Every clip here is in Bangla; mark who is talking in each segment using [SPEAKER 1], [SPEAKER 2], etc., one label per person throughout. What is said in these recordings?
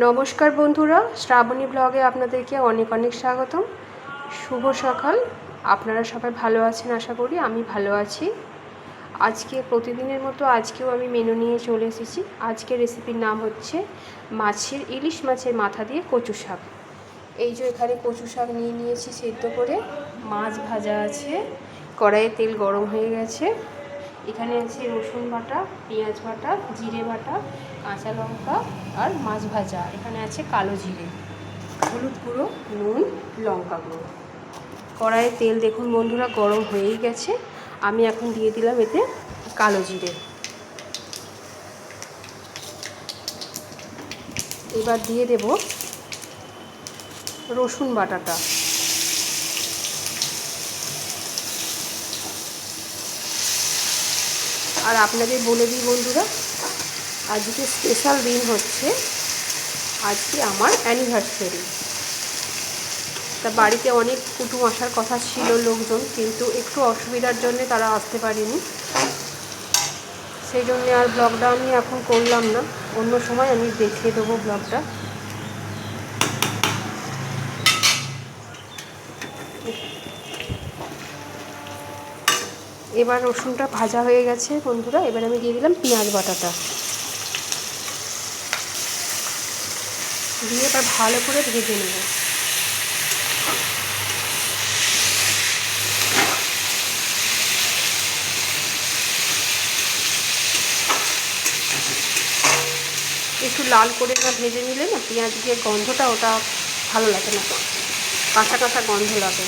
[SPEAKER 1] নমস্কার বন্ধুরা, শ্রাবণী ব্লগে আপনাদেরকে অনেক অনেক স্বাগতম। শুভ সকাল। আপনারা সবাই ভালো আছেন আশা করি। আমি ভালো আছি। আজকে প্রতিদিনের মতো আজকেও আমি মেনু নিয়ে চলে এসেছি। আজকের রেসিপির নাম হচ্ছে ইলিশ মাছের মাথা দিয়ে কচু শাক। এই যে এখানে কচু শাক নিয়ে নিয়েছি সেদ্ধ করে, মাছ ভাজা আছে, কড়াইয়ে তেল গরম হয়ে গেছে। এখানে আছে রসুন বাটা, পেঁয়াজ বাটা, জিরে বাটা, কাঁচা লঙ্কা আর মাছ ভাজা। এখানে আছে কালো জিরে, হলুদ গুঁড়ো, নুন, লঙ্কা গুঁড়ো। কড়াইয়ে তেল দেখুন বন্ধুরা গরম হয়েই গেছে। আমি এখন দিয়ে দিলাম এতে কালো জিরে। এবার দিয়ে দেব রসুন বাটাটা। আর আপনাদের বলে দিই বন্ধুরা, আজকে স্পেশাল দিন হচ্ছে, আজকে আমার অ্যানিভার্সারি। তা বাড়িতে অনেক কুটুম আসার কথা ছিল লোকজন, কিন্তু একটু অসুবিধার জন্য তারা আসতে পারেনি। সেই জন্যে আর ব্লগটা আমি এখন করলাম না, অন্য সময় আমি দেখিয়ে দেবো ব্লগটা। এবার রসুনটা ভাজা হয়ে গেছে বন্ধুরা, এবার আমি দিয়ে দিলাম পেঁয়াজ বাটাটা, দিয়ে এবার ভালো করে ভেজে নেব। একটু লাল করে না ভেজে নিলে না পেঁয়াজ দিয়ে গন্ধটা ওটা ভালো লাগে না, কাঁচা কাঁচা গন্ধ লাগে।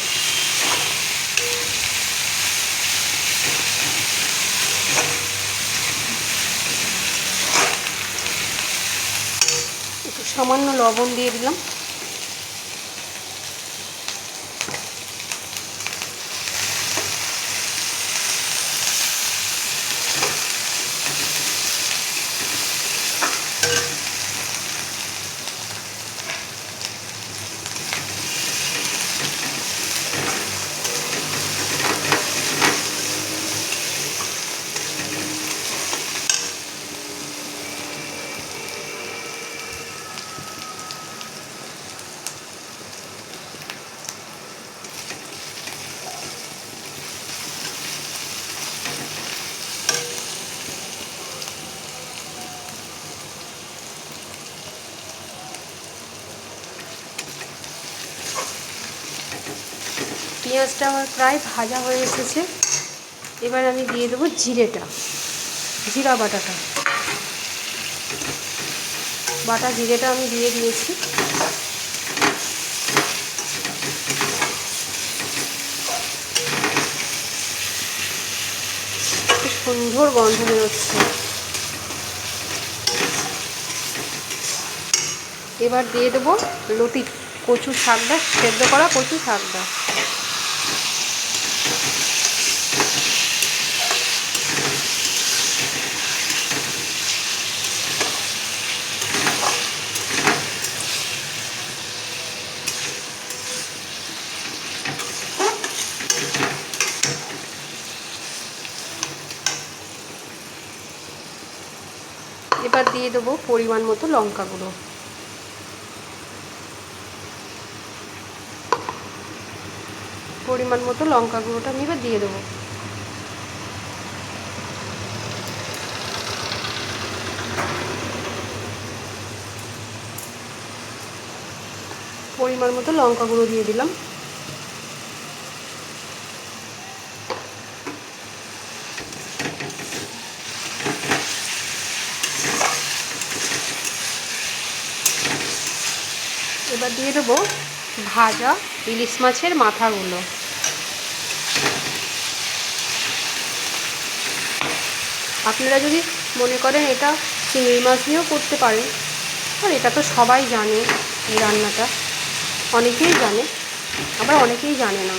[SPEAKER 1] একটু সামান্য লবণ দিয়ে দিলাম। পেঁয়াজটা আমার প্রায় ভাজা হয়ে এসেছে। এবার আমি দিয়ে দেবো জিরা বাটাটা। বাটা জিরেটা আমি দিয়ে দিয়েছি। খুব সুন্দর গন্ধ বেরোচ্ছে। এবার দিয়ে দেবো কচু শাকটা, সেদ্ধ করা কচু শাকটা। এবার দিয়ে দেবো পরিমাণ মতো লঙ্কা গুঁড়ো। পরিমাণ মতো লঙ্কা গুঁড়োটা আমি এবার দিয়ে দেবো। পরিমাণ মতো লঙ্কা গুঁড়ো দিয়ে দিলাম। এবার দিয়ে দেবো ভাজা ইলিশ মাছের মাথাগুলো। আপনারা যদি মনে করেন এটা চিংড়ি মাছ দিয়েও করতে পারেন, আর এটা তো সবাই জানে এই রান্নাটা, অনেকেই জানে, আবার অনেকেই জানে না।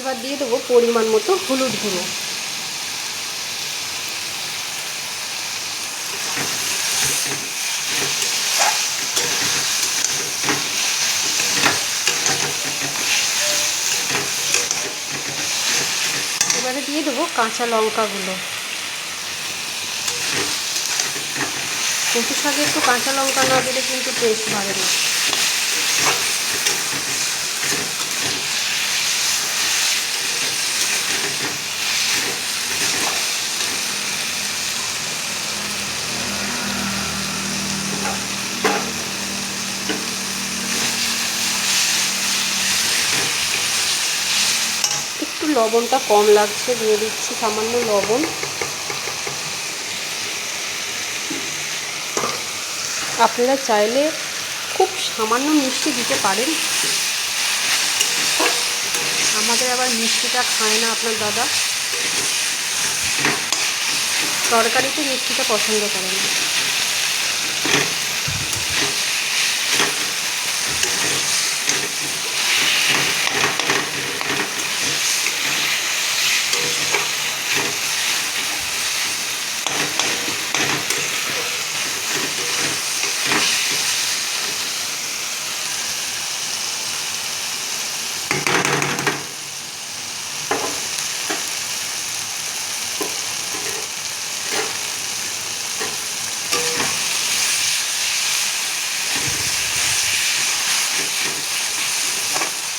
[SPEAKER 1] এবার দিয়ে দেবো পরিমাণ মতো হলুদ গুঁড়ো। এবারে দিয়ে দেবো কাঁচা লঙ্কাগুলো। কচু শাকে একটু কাঁচা লঙ্কা না দিলে কিন্তু টেস্ট বাড়ে না। একটু লবণটা কম লাগছে, দিয়ে দিচ্ছি সামান্য লবণ। আপনারা চাইলে খুব সামান্য মিষ্টি দিতে পারেন, আমাদের আবার মিষ্টিটা খায় না আপনার দাদা, তরকারিতে মিষ্টিটা পছন্দ করে না।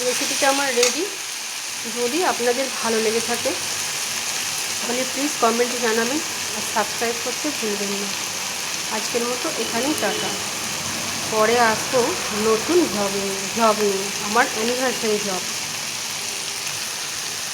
[SPEAKER 1] রেসিপিটা আমার রেডি। যদি আপনাদের ভালো লেগে থাকে তাহলে প্লিজ কমেন্টে জানাবেন আর সাবস্ক্রাইব করতে ভুলবেন না। আজকের মতো এখানেই টাটা। পরে আসবো নতুন ভ্লগ নিয়ে, আমার অ্যানিভার্সারি ভ্লগ।